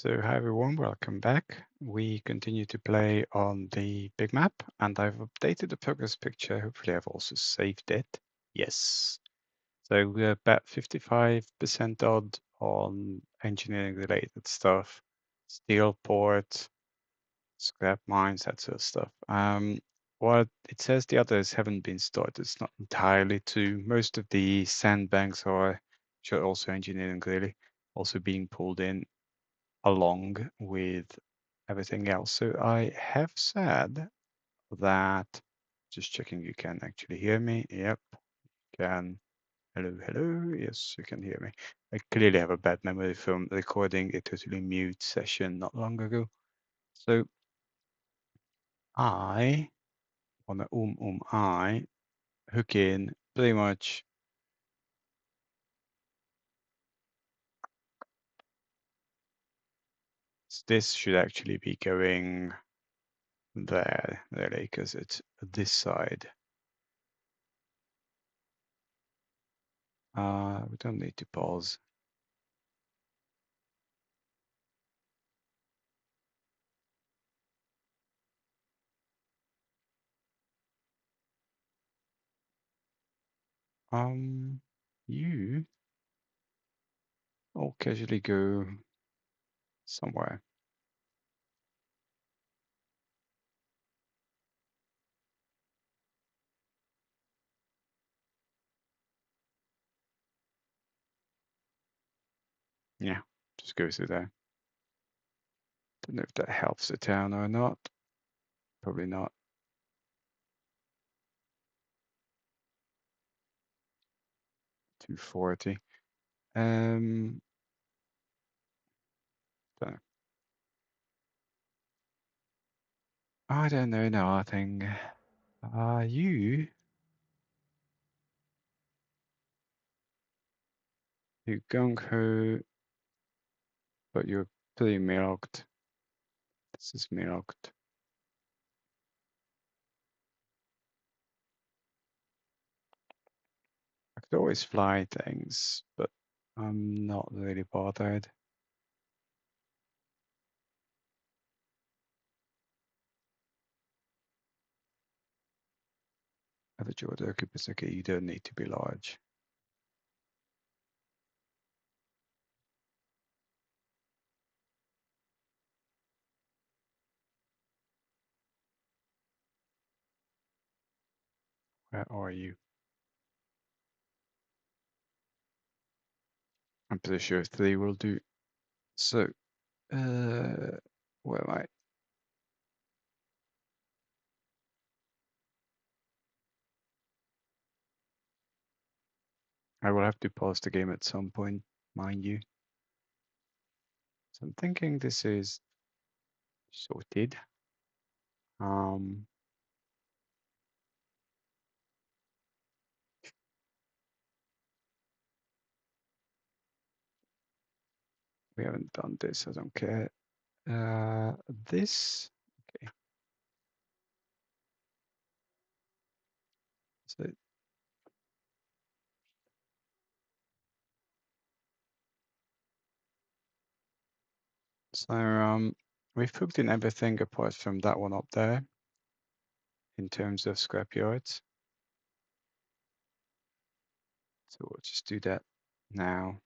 So hi everyone, welcome back. We continue to play on the big map and I've updated the progress picture. Hopefully I've also saved it. Yes. So we're about 55% odd on engineering related stuff, steel port, scrap mines, that sort of stuff. What it says the others haven't been started. It's not entirely true. Most of the sandbanks are, which are also engineering really, also being pulled in along with everything else. So I have said that, just checking you can actually hear me. Yep, can. Hello, hello. Yes, you can hear me. I clearly have a bad memory from recording a totally mute session not long ago. So I want to I hook in pretty much this should actually be going there really because it's this side. We don't need to pause. You or casually go somewhere. Yeah, just go through there. Don't know if that helps the town or not. Probably not. $240. Don't know. I don't know nothing. You gung ho, but you're pretty milked. This is milked. I could always fly things, but I'm not really bothered. Average order occupancy, okay, you don't need to be large. Where are you? I'm pretty sure 3 will do. So, where am I? I will have to pause the game at some point, mind you. So I'm thinking this is sorted. We haven't done this, I don't care. This, okay. So we've hooked in everything apart from that one up there in terms of scrap yards. So we'll just do that now.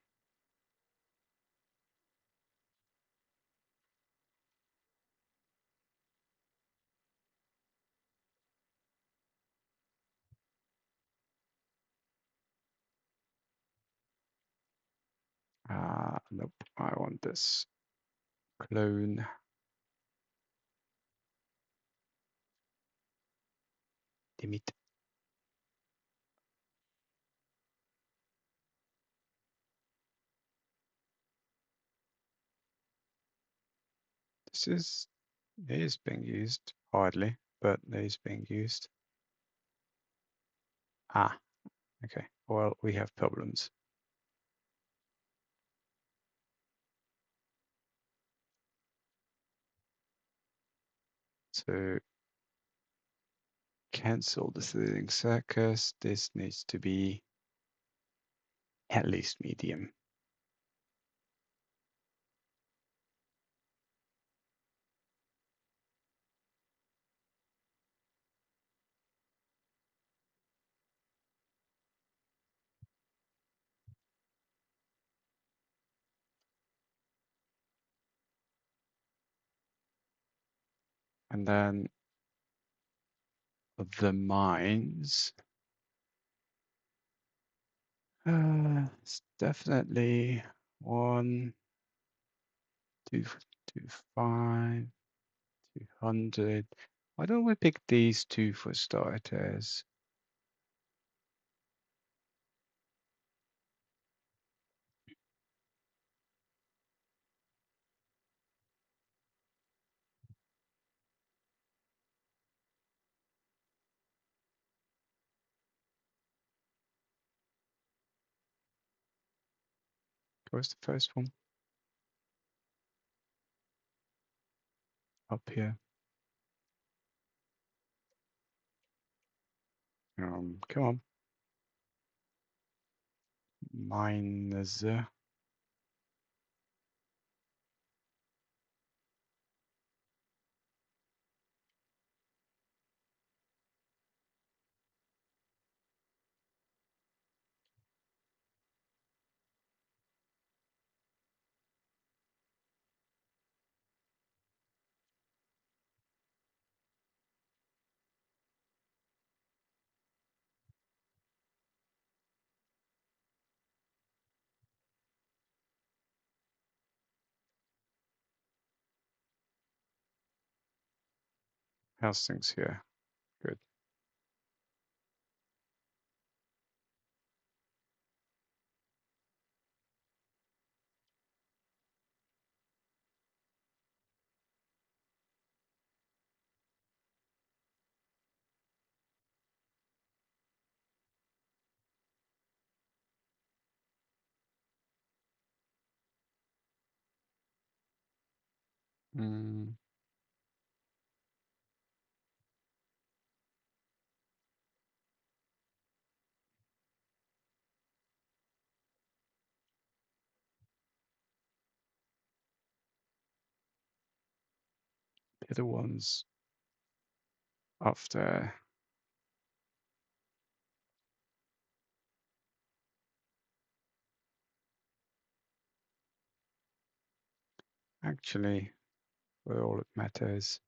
Nope, I want this clone. Damn it. This is being used, hardly, but it is being used. Ah, okay. Well, we have problems. So cancel the thrilling circus. This needs to be at least medium. And then the mines. It's definitely 1, 2, 2, 5, 200. Why don't we pick these two for starters? Where's the first one? Up here. Come on. Miners. How's things here? Good. Mm, they're the ones after. Actually, where all it matters.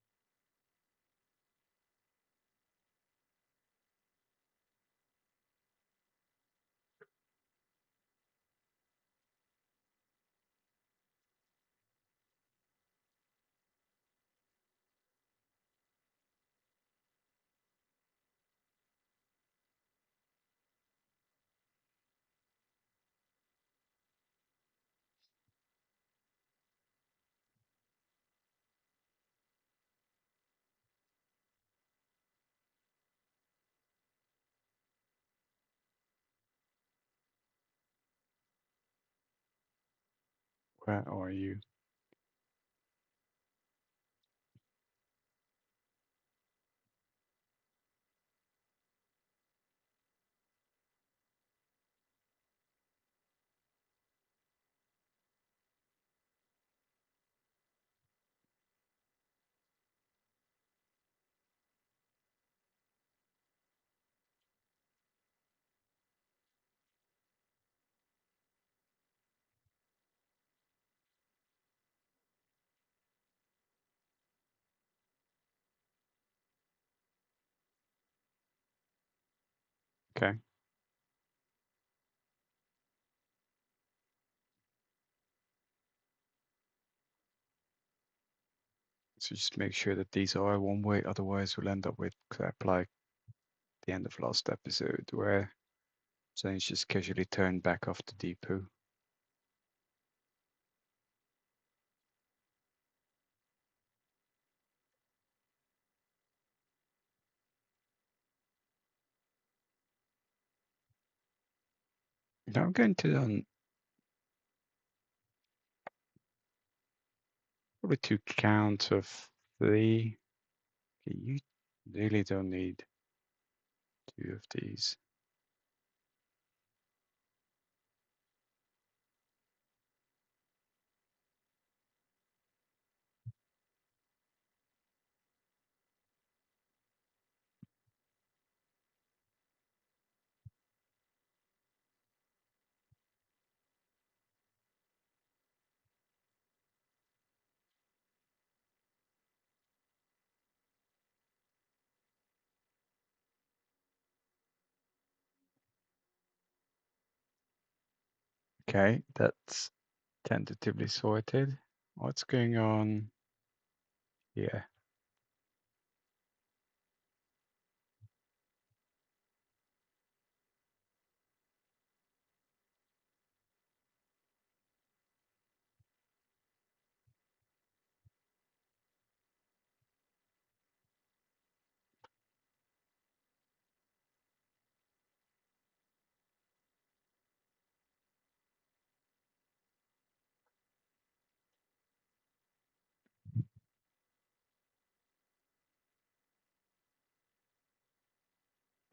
Where are you? Okay. So just make sure that these are one way, otherwise we'll end up with crap like the end of last episode where things just casually turned back off the depot. Now I'm going to probably 2 counts of 3. Okay, you really don't need 2 of these. Okay, that's tentatively sorted. What's going on here?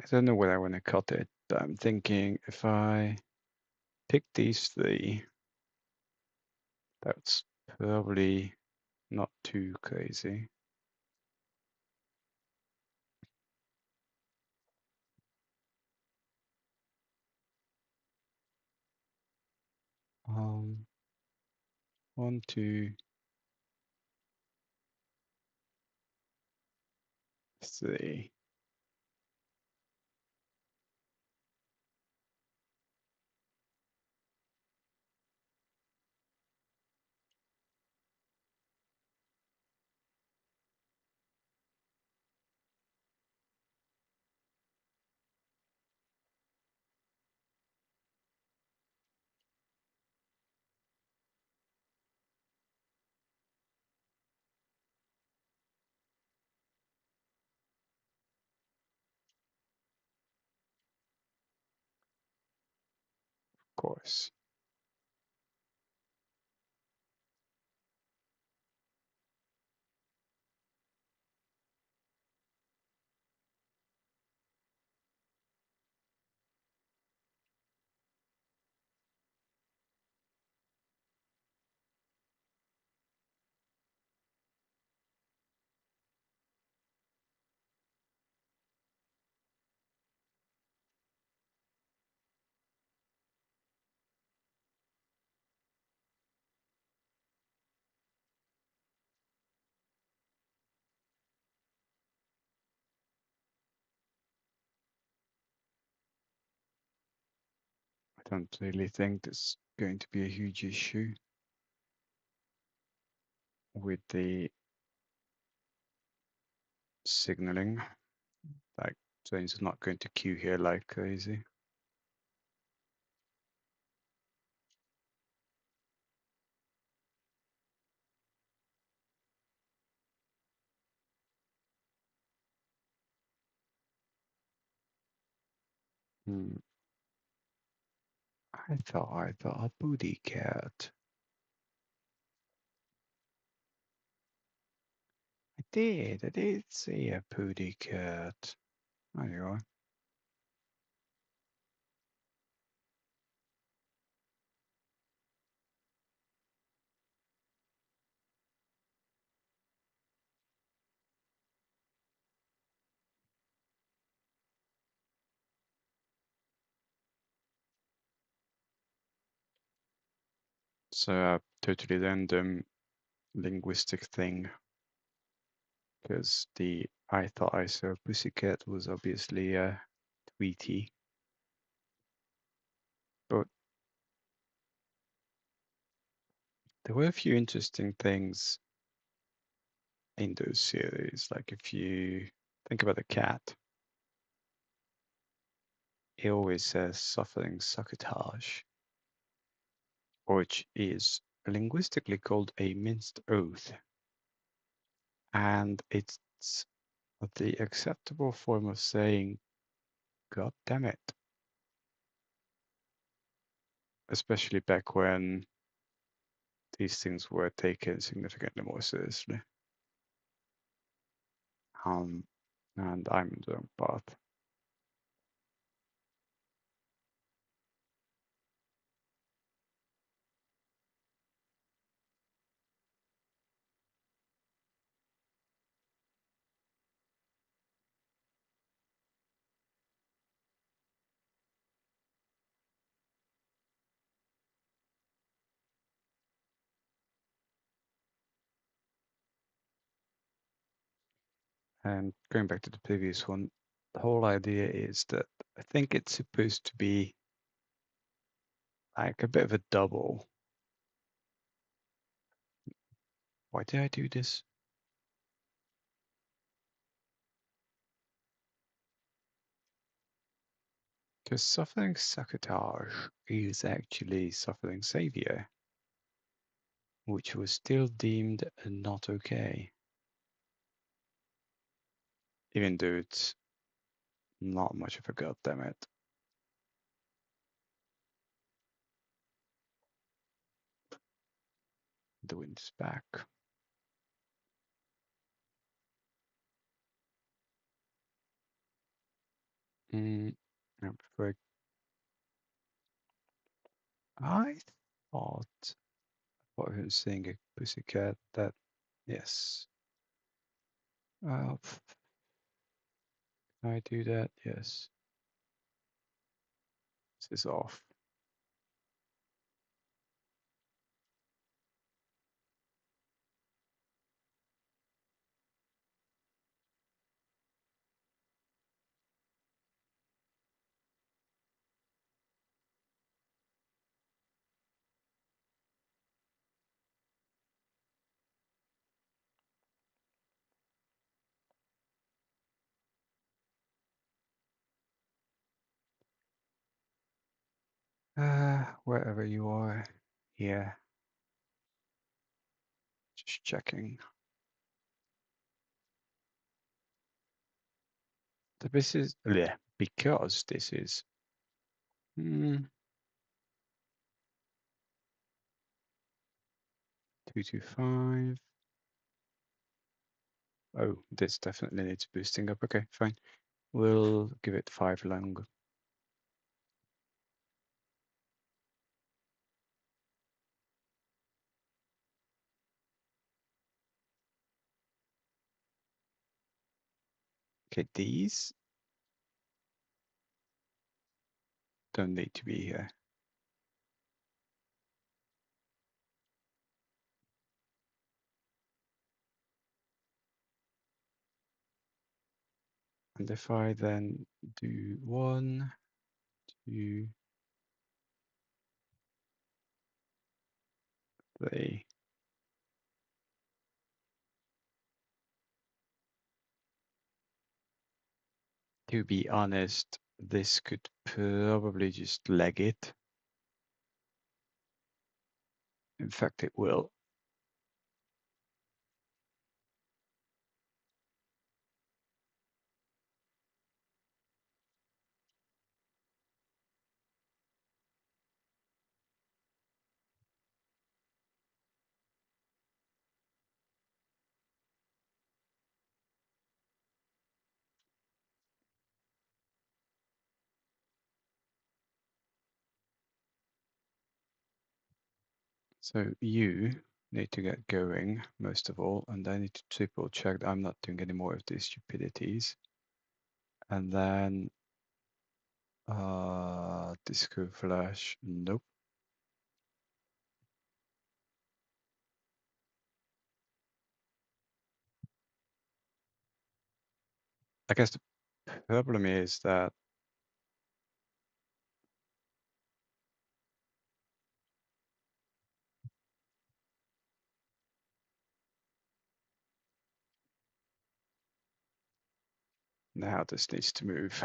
I don't know where I want to cut it, but I'm thinking if I pick these three, that's probably not too crazy. Um, 1, 2, 3. Of course. I don't really think there's going to be a huge issue with the signaling. Like, things are not going to queue here like crazy. Hmm. I thought a booty cat. I did see a booty cat. There you are. So a totally random linguistic thing, because the I thought I saw a pussycat was obviously a Tweety, but there were a few interesting things in those series. Like if you think about a cat, it always says suffering succotash, which is linguistically called a minced oath, and it's the acceptable form of saying "God damn it," especially back when these things were taken significantly more seriously. Um, and I'm in the wrong path. And going back to the previous one, the whole idea is that I think it's supposed to be like a bit of a double. Why did I do this? Because suffering sabotage is actually suffering savior, which was still deemed not okay, even though it's not much of a goddammit. The wind's back. I prefer. I thought what I was saying a pussycat that yes. Can I do that? Yes. This is off. Wherever you are. Yeah. Just checking. This is yeah, because this is 225. Oh, this definitely needs boosting up. Okay, fine. We'll give it 5 long. Okay, these don't need to be here. And if I then do 1, 2, 3, to be honest, this could probably just leg it. In fact, it will. So you need to get going, most of all, and I need to triple check that I'm not doing any more of these stupidities. And then disco flash, nope. I guess the problem is that now this needs to move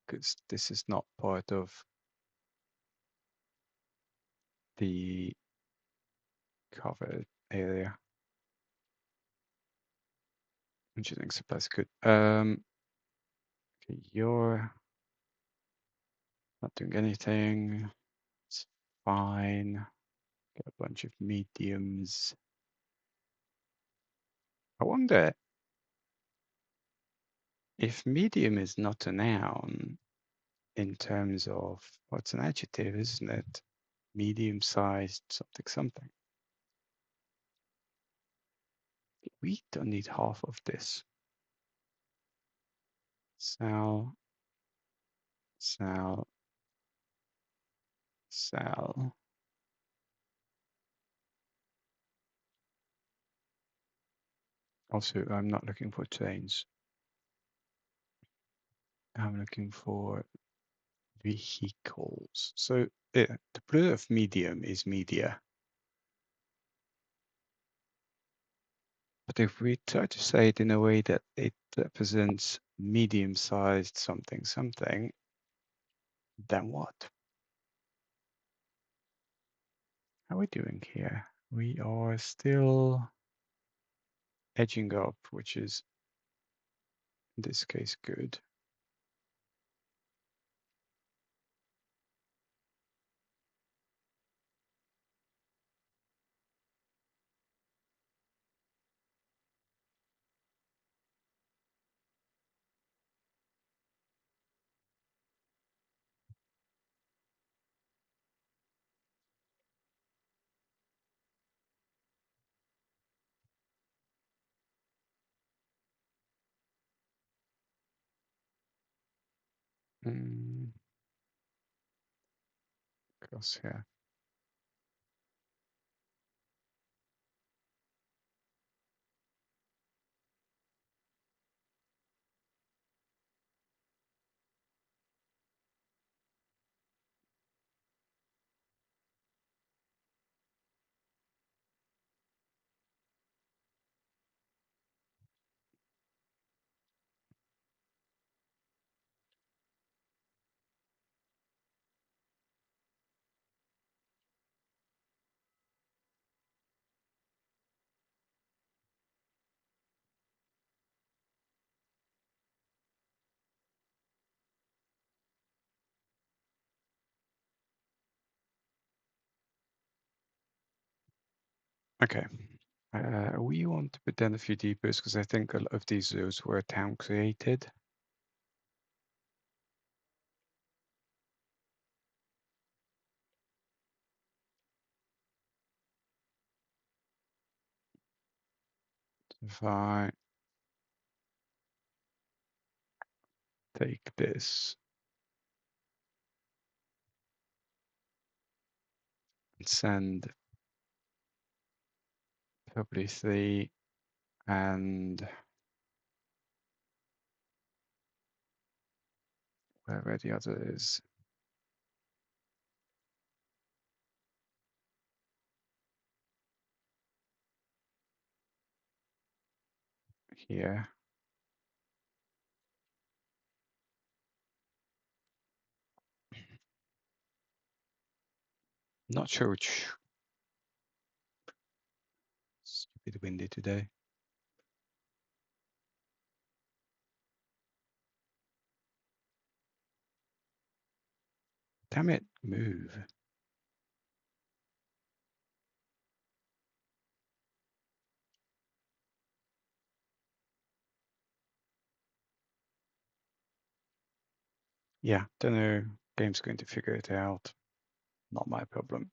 because this is not part of the covered area. Engineering supplies good. Okay, you're not doing anything. It's fine. Get a bunch of mediums. I wonder if medium is not a noun in terms of what's an adjective, isn't it? Medium-sized something something. We don't need half of this. Sell, sell, sell. Also, I'm not looking for chains. I'm looking for Vehicles. So the plural of medium is media. But if we try to say it in a way that it represents medium-sized something something, then what? How are we doing here? We are still edging up, which is in this case good. Cross here. Okay. We want to put down a few depots because I think a lot of these zoos were town created. If I take this and send probably 3 and wherever the other is here. Not sure which. Stupid windy today. Damn it, move. Yeah, don't know. Game's going to figure it out. Not my problem.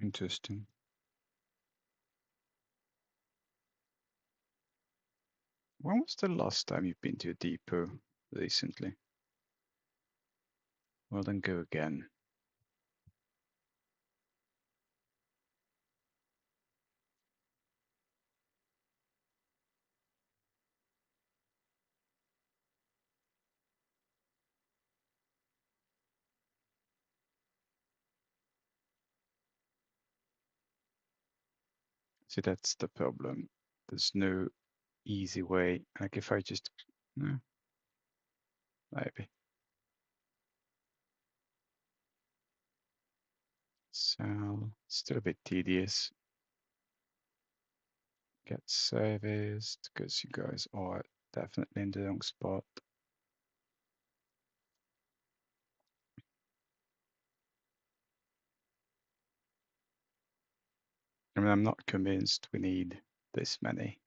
Interesting. When was the last time you've been to a depot recently? Well, then go again. See, that's the problem. There's no easy way. Like if I just, no, maybe. Let's So still a bit tedious. Get serviced because you guys are definitely in the wrong spot. I mean, I'm not convinced we need this many.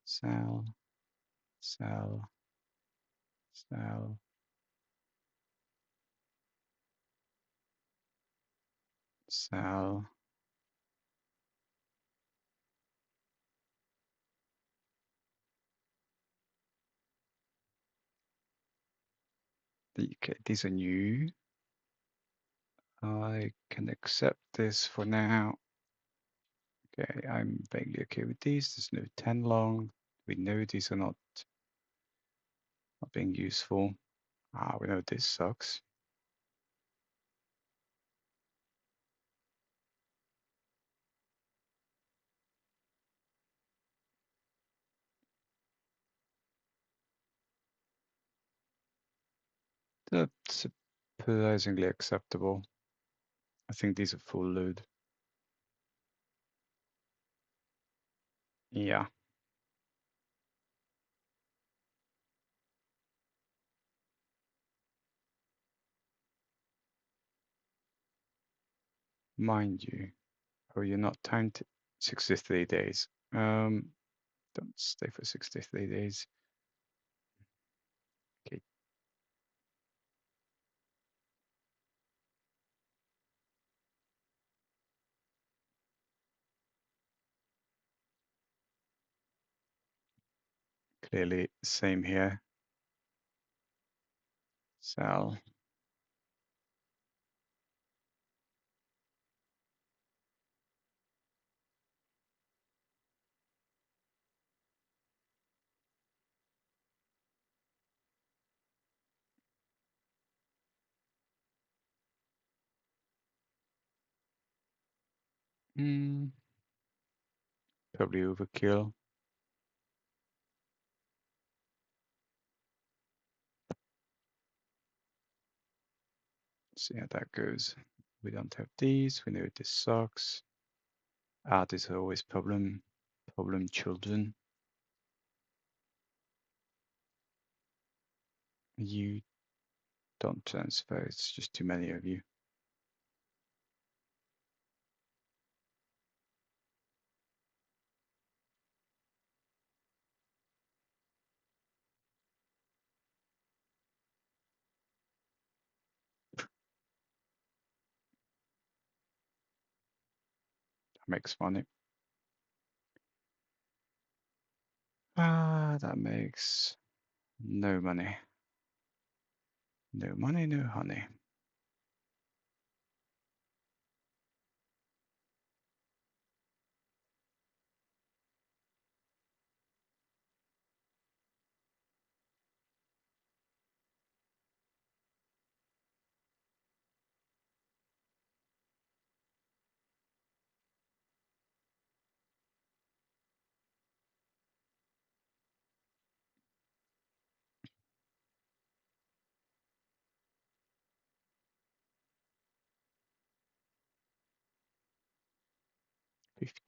Sell, sell, sell, sell. Okay, these are new. I can accept this for now. Okay, I'm vaguely okay with these. There's no 10 long. We know these are not being useful. We know this sucks. That's surprisingly acceptable. I think these are full load. Yeah. Mind you, you're not timed 63 days. Don't stay for 63 days. Okay. Clearly, same here. Sell. Probably overkill. See how that goes. We don't have these. We know this sucks. These are always problem children. You don't transfer. It's just too many of you. That makes money. That makes no money. No money, no honey.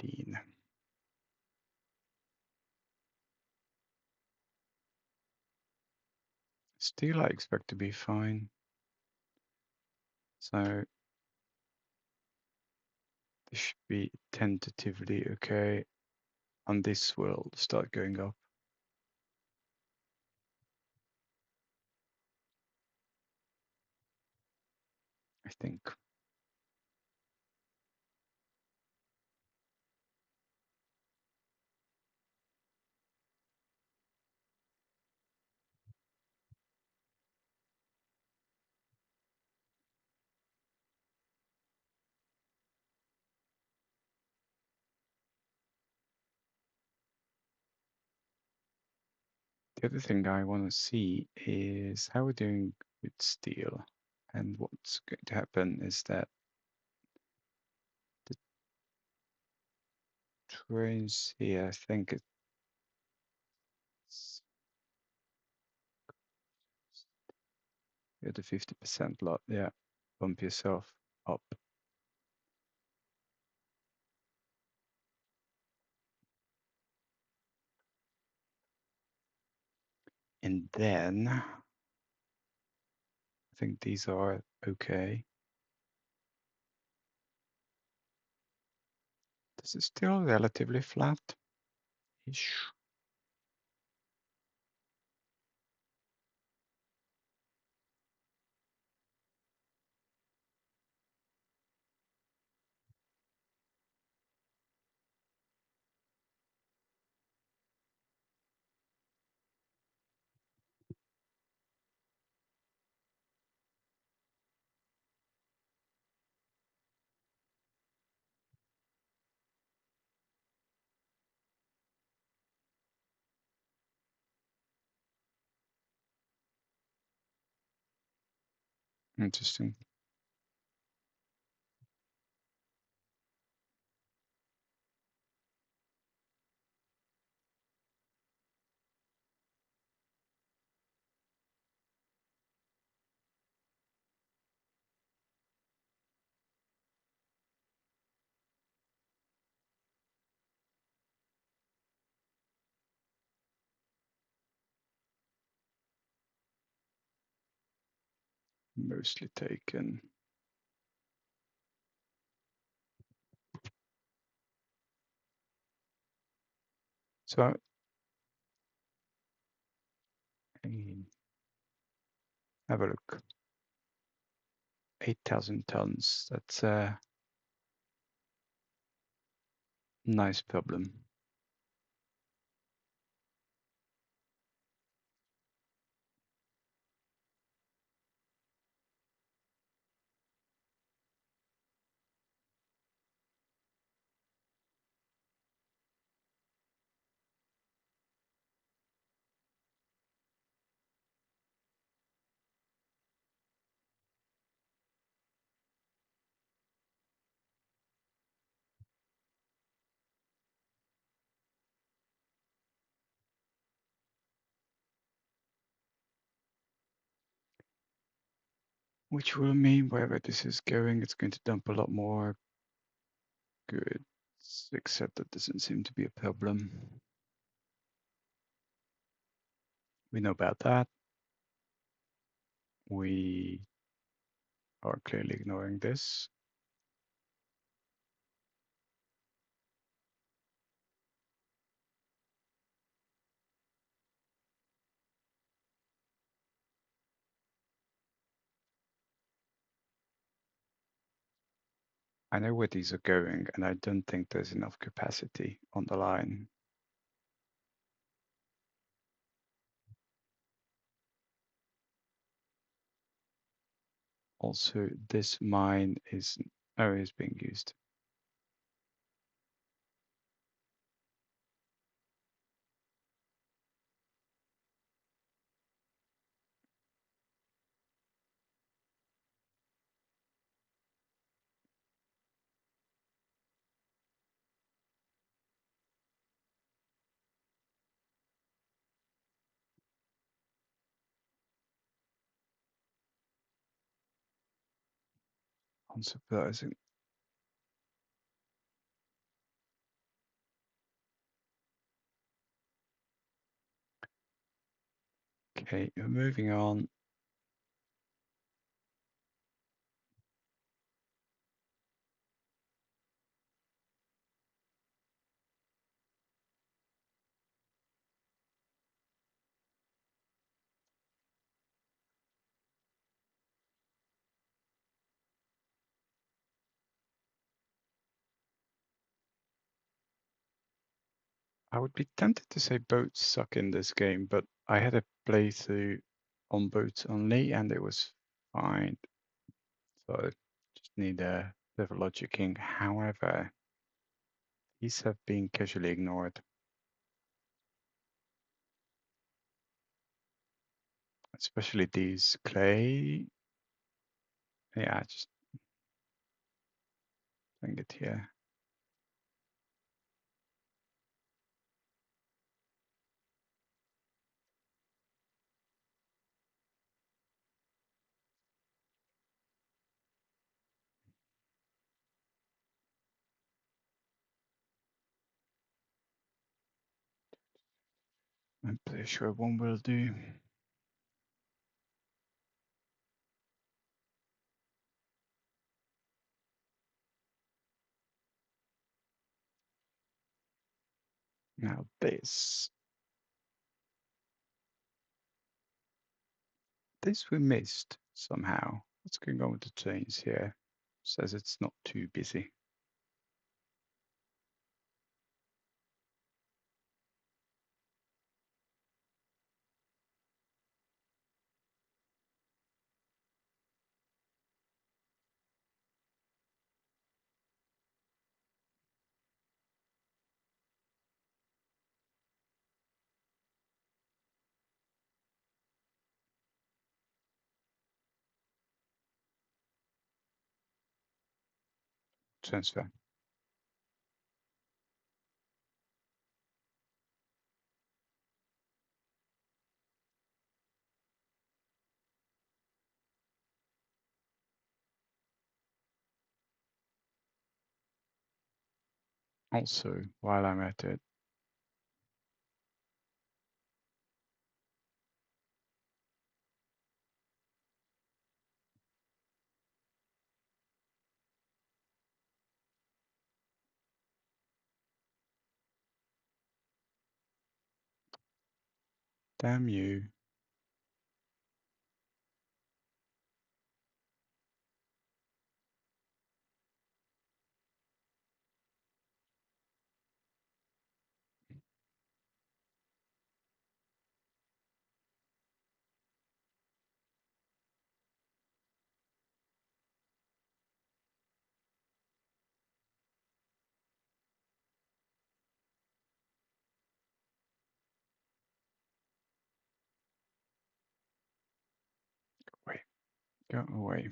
$15. Still, I expect to be fine. So this should be tentatively okay. And this will start going up. I think. The other thing I want to see is how we're doing with steel. And what's going to happen is that the trains here, I think it's the 50% lot. Yeah, bump yourself. up. And then I think these are okay. This is still relatively flat-ish. Interesting. Mostly taken. So have a look. 8,000 tons. That's a nice problem. Which will mean wherever this is going, it's going to dump a lot more goods, except that doesn't seem to be a problem. We know about that. We are clearly ignoring this. I know where these are going, and I don't think there's enough capacity on the line. Also, this mine is being used. Unsurprising. Okay, moving on. I would be tempted to say boats suck in this game, but I had a playthrough on boats only, and it was fine. So just need a bit of logicking. However, these have been casually ignored, especially these clay. Yeah, just bring it here. I'm pretty sure one will do. Now this we missed somehow. What's going on with the trains here? Says it's not too busy. Transfer. Also, while I'm at it, damn you. Wait, go away.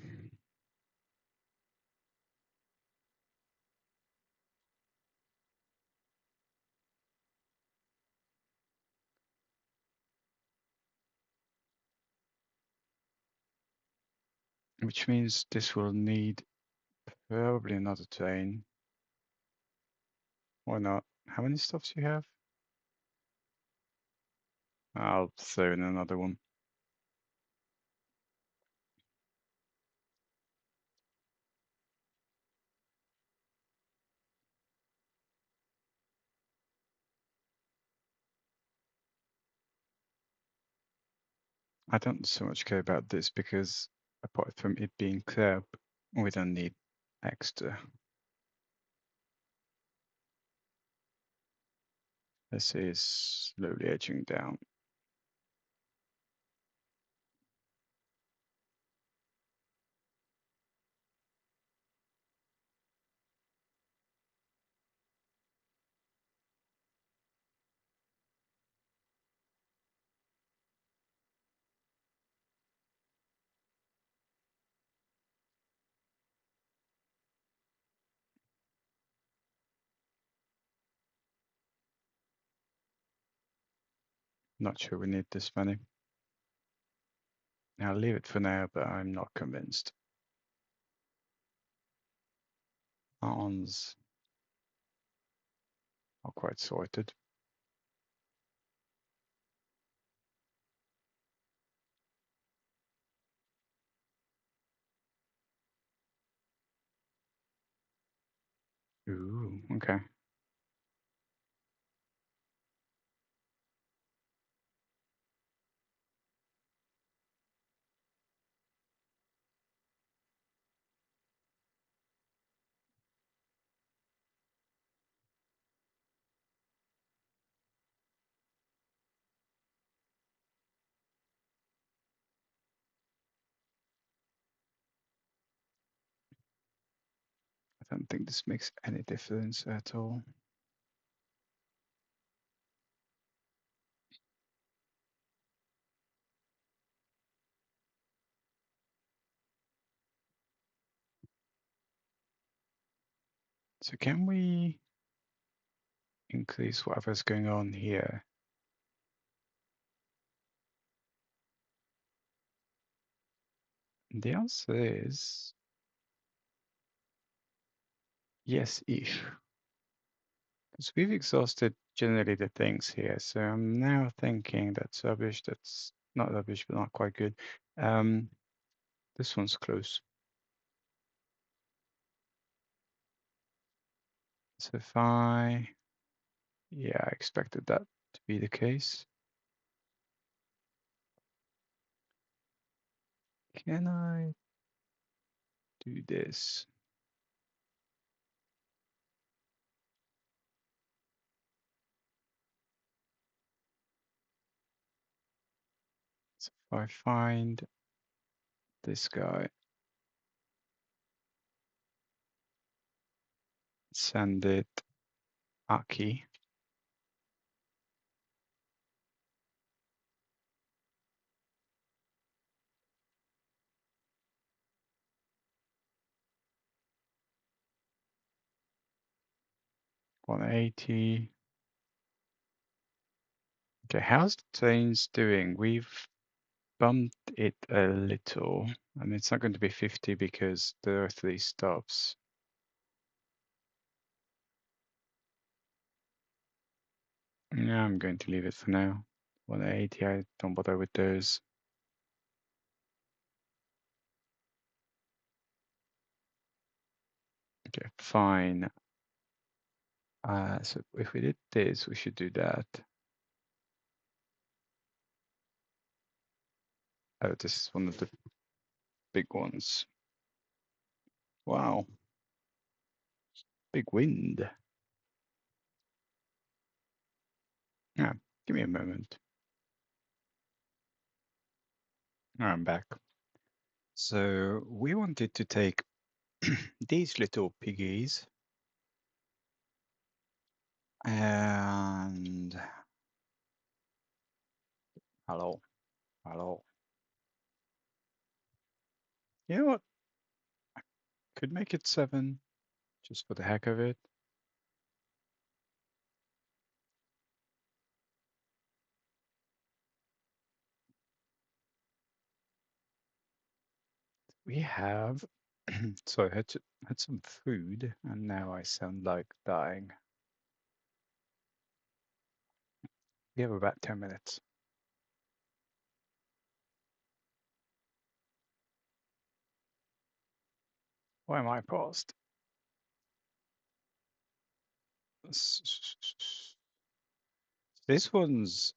Which means this will need probably another train. Or not. How many stops do you have? I'll throw in another one. I don't so much care about this because apart from it being crab, we don't need extra. This is slowly edging down. Not sure we need this many. I'll leave it for now, but I'm not convinced. Arms are quite sorted. Ooh, okay. I don't think this makes any difference at all. So can we increase whatever's going on here? The answer is yes-ish. Because we've exhausted generally the things here. So I'm now thinking that's rubbish. That's not rubbish, but not quite good. This one's close. So if I expected that to be the case. Can I do this? So if I find this guy, send it Aki. $180. Okay, how's the trains doing? We've bumped it a little, and it's not going to be 50 because there are 3 stops. Yeah, I'm going to leave it for now. 180, I don't bother with those. Okay, fine. So if we did this, we should do that. Oh, this is one of the big ones. Wow, big wind. Yeah, give me a moment. I'm back. So we wanted to take these little piggies and hello, hello. You know what? Could make it 7 just for the heck of it. We have so I had some food and now I sound like dying. We have about 10 minutes. Why am I paused? This one's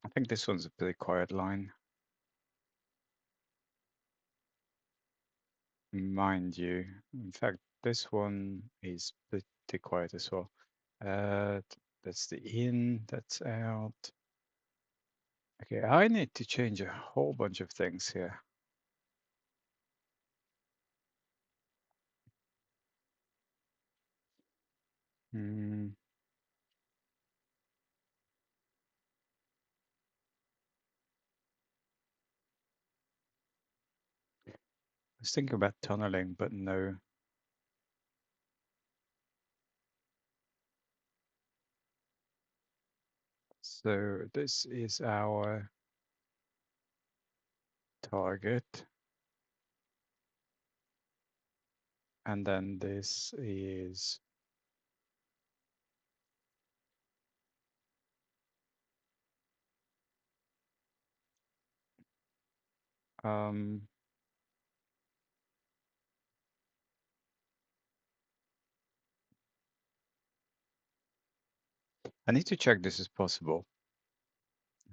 I think this one's a pretty quiet line. Mind you. In fact, this one is pretty quiet as well. That's the in, that's out. Okay, I need to change a whole bunch of things here. Hmm. I was thinking about tunneling, but no. So this is our target. And then this is um I need to check this is possible.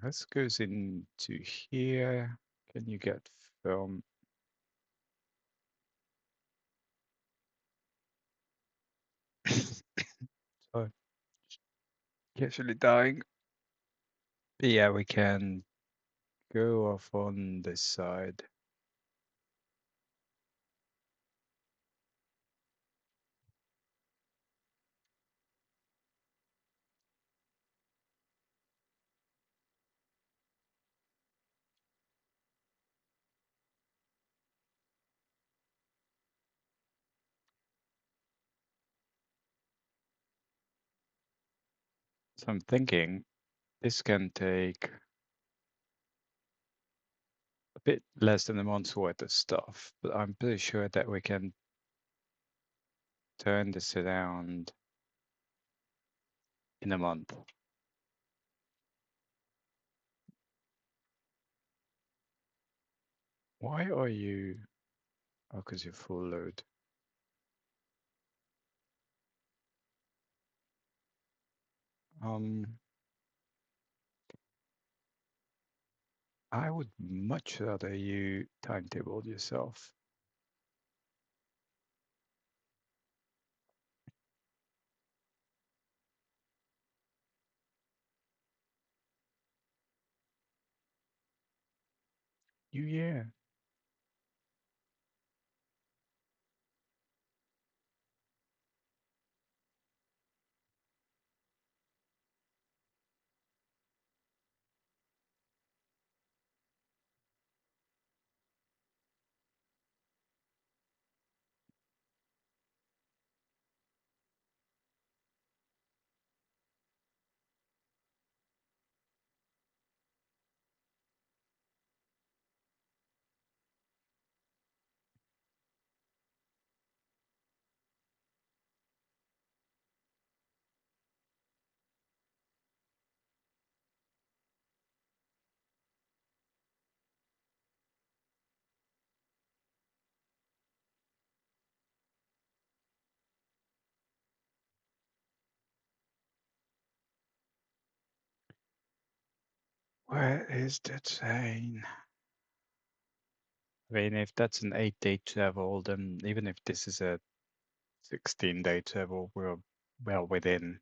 This goes into here. Can you get film? Sorry, actually dying. But yeah, we can go off on this side. So I'm thinking this can take bit less than a month's worth of stuff, but I'm pretty sure that we can turn this around in a month. Why are you? Oh, because you're full load. I would much rather you timetable yourself. Yeah. Where is the train? I mean, if that's an 8-day travel, then even if this is a 16-day travel, we're well within.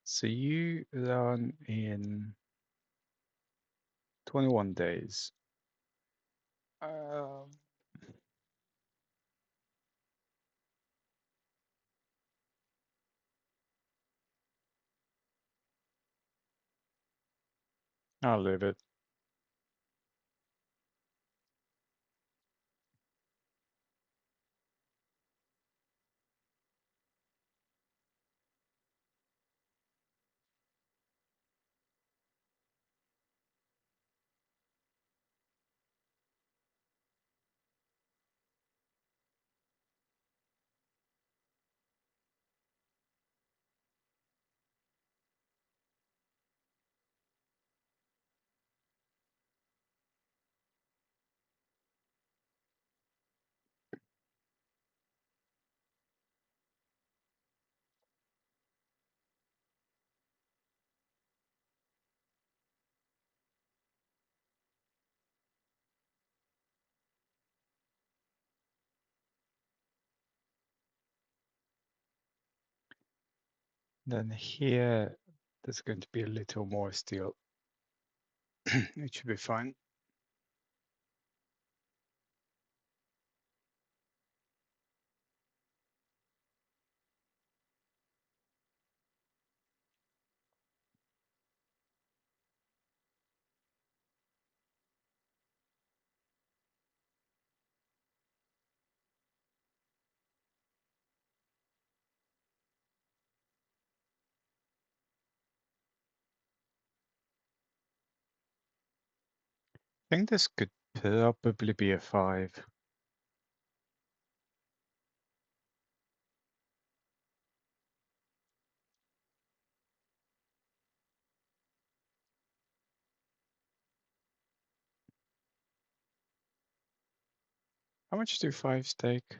So you run in 21 days. Um, I'll leave it. Then here, there's going to be a little more steel. It should be fine. I think this could probably be a 5. How much do 5s take?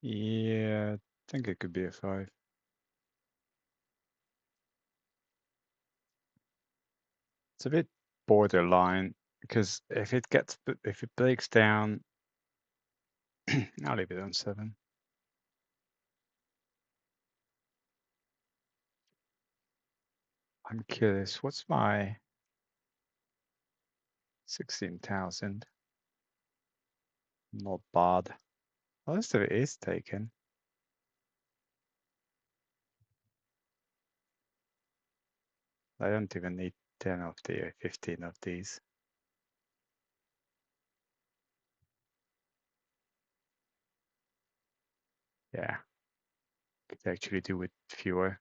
Yeah, think it could be a 5. It's a bit borderline because if it breaks down, I'll leave it on 7. I'm curious, what's my 16,000? Not bad. Most of it is taken. I don't even need 10 of the 15 of these. Yeah, could actually do with fewer.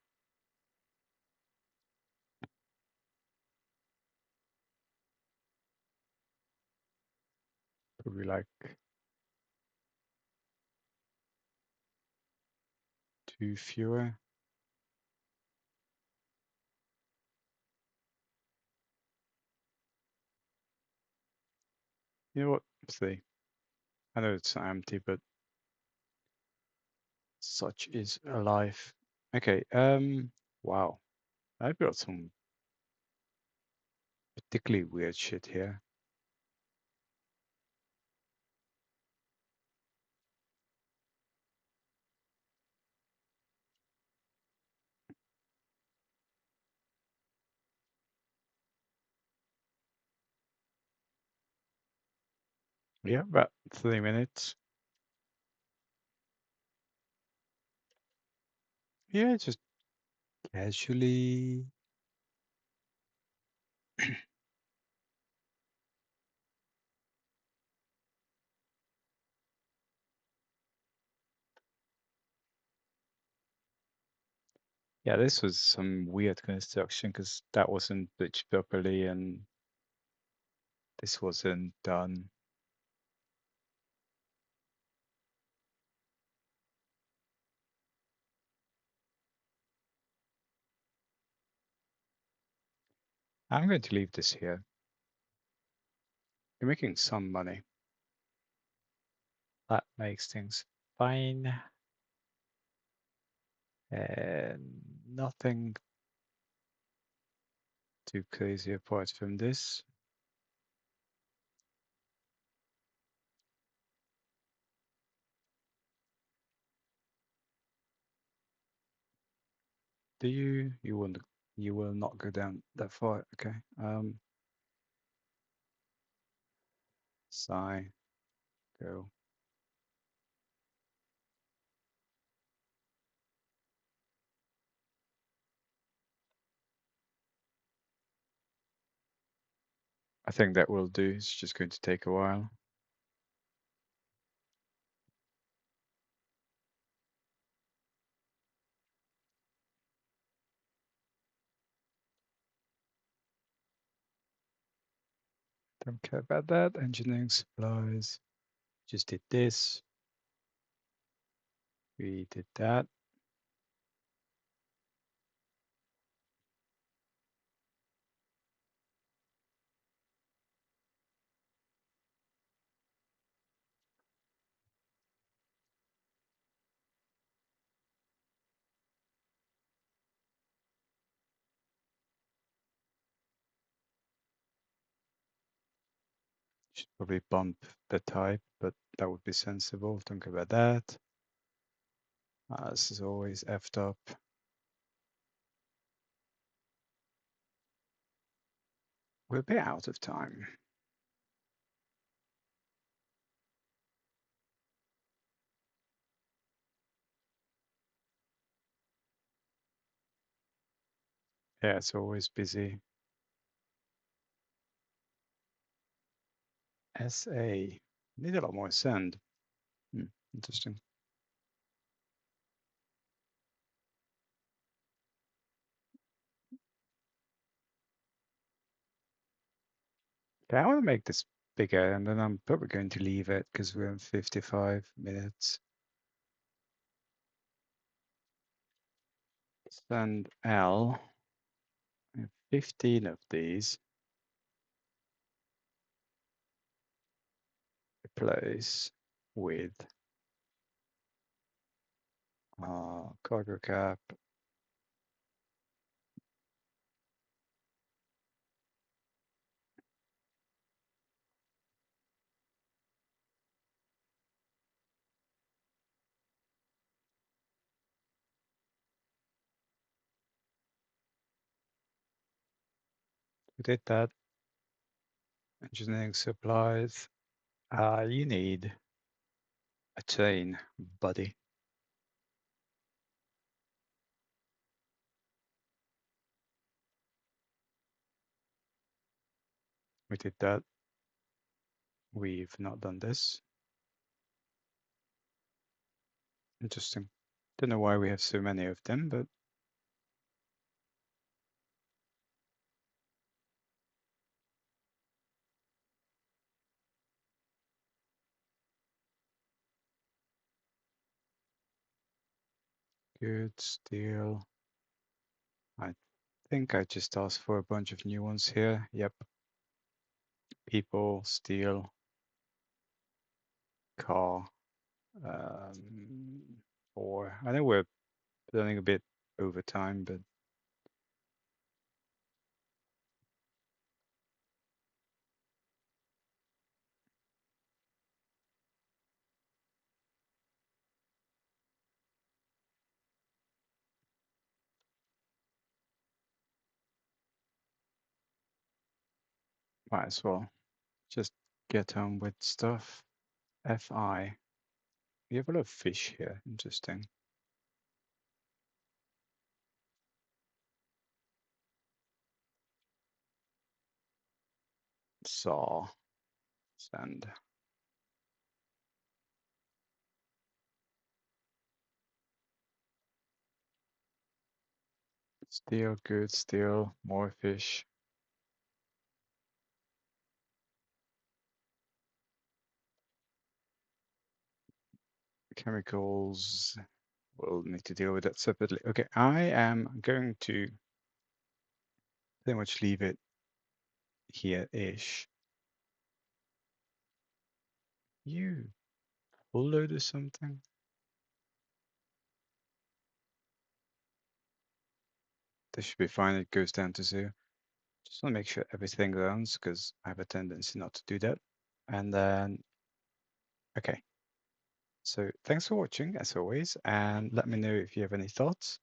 Probably like 2 fewer. You know what? Let's see. I know it's empty, but such is life. Okay, wow. I've got some particularly weird shit here. Yeah, about 3 minutes. Yeah, just casually. Yeah, this was some weird construction because that wasn't pitched properly and this wasn't done. I'm going to leave this here. You're making some money. That makes things fine. And nothing too crazy apart from this. Do you? You wouldn't. You will not go down that far. Okay. Sigh. Go. I think that will do. It's just going to take a while. Don't care about that. Engineering supplies. Just did this. We did that. Should probably bump the type, but that would be sensible. Don't care about that. This is always effed up. We're a bit out of time. Yeah, it's always busy. SA. Need a lot more sand. Interesting. Okay, I want to make this bigger and then I'm probably going to leave it because we're in 55 minutes. Send L. 15 of these. Replace with Cargo cap. We did that. Engineering supplies. You need a chain, buddy. We did that. We've not done this. Interesting. Don't know why we have so many of them, but good. Steel. I think I just asked for a bunch of new ones here. Yep. People, steel, car. Or I know we're running a bit over time, but might as well just get on with stuff. FI. We have a lot of fish here. Interesting. Saw. Sand. Steel, good. Steel. More fish. Chemicals. We'll need to deal with that separately. Okay, I am going to pretty much leave it here-ish. You full load or something? This should be fine. It goes down to 0. Just want to make sure everything runs because I have a tendency not to do that. And then, okay. So thanks for watching as always, and let me know if you have any thoughts,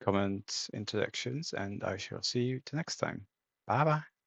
comments, interactions, and I shall see you the next time. Bye bye.